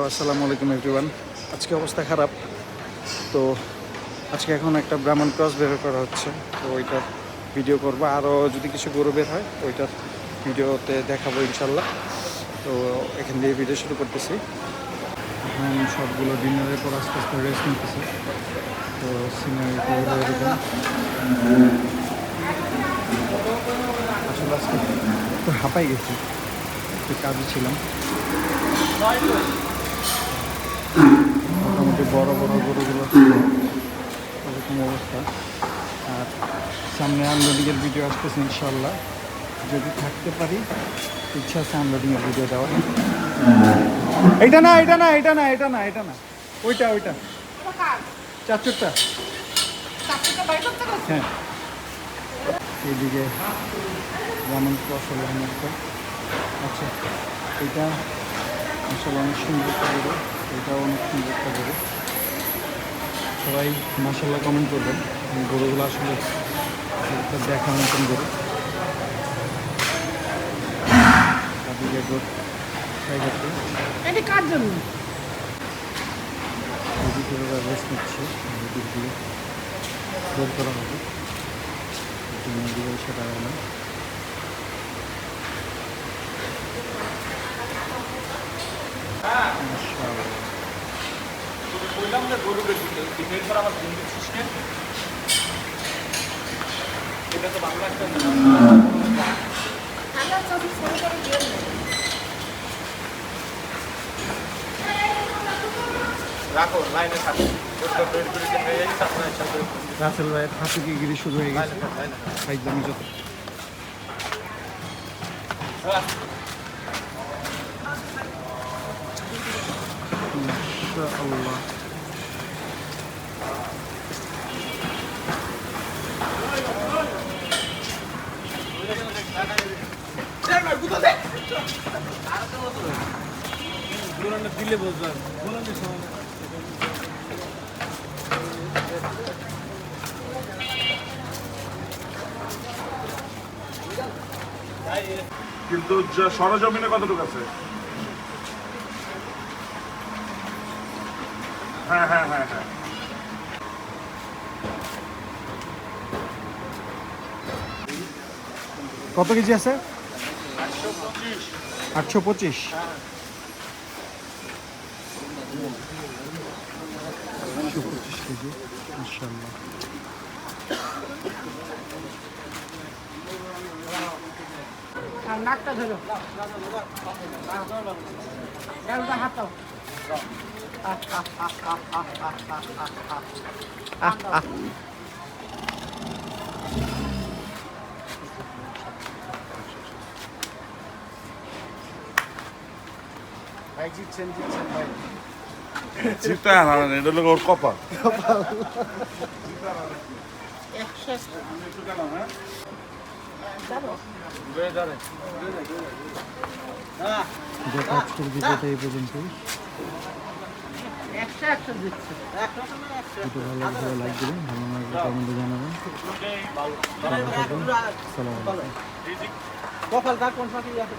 আসসালামু আলাইকুম এভরিওয়ান। আজকে অবস্থা খারাপ, তো আজকে এখন একটা ব্রাহ্মণ ক্রস বের করা হচ্ছে, তো ওইটার ভিডিও করবো। আরও যদি কিছু গরু বের হয় তো ওইটার ভিডিওতে দেখাবো ইনশাল্লাহ। তো এখান দিয়ে ভিডিও শুরু করতেছি। এখন সবগুলো ডিনারের পর আস্তে আস্তে রেস্ট নিতেছে। তো সিনারিটা এরকম। আসলে আজকে একটু হাঁপাই গেছি, একটু কাজে ছিলাম। মোটামুটি বড় বড় গরুগুলো এরকম অবস্থা। আর সামনে আনলোডিংয়ের ভিডিও আসতেছে ইনশাল্লাহ, যদি থাকতে পারি। ইচ্ছা আছে আনলোডিংয়ের ভিডিও দেওয়ার। এটা না, এটা না, এটা না, এটা না, এটা না, ওইটা ওইটা চারচুরটা। হ্যাঁ, এইদিকে যেমন ফসল একটা। আচ্ছা, এটা আসলে অনেক সুন্দর একটা গরু, এটাও অনেক সুন্দর একটা গরু। সবাই মাশাআল্লাহ কমেন্ট করবেন। গরুগুলো আসলে একটা দেখার মতন গরু। কার জন্য রেস্ট নিচ্ছে, এদিক দিয়ে বের করা হবে। সেটা না, রাসেল ভাইয়ের হাতে কি গিরি শুরু হয়ে গেছে একদমই। যত আল্লাহ, দিলে বুঝলাম। কিন্তু সরজমিনে কতটুকু আছে? হ্যাঁ হ্যাঁ হ্যাঁ হ্যাঁ, কত কেজি আছে? 825। কেজি ইনশাল্লাহ। নাকটা ধরো, হাত দাও। ভাই জিতছেন, জিতছেন ভাই। চিন্তা না, এটা হলো ওর কপাল। আজকের ভিডিওটা এই পর্যন্তই। ভিডিও ভালো লাগলে লাইক দেবেন, ভালো লাগলে কমেন্টে জানাবেন। আসসালামু আলাইকুম। কপালটা কোন ফাঁকি আছে?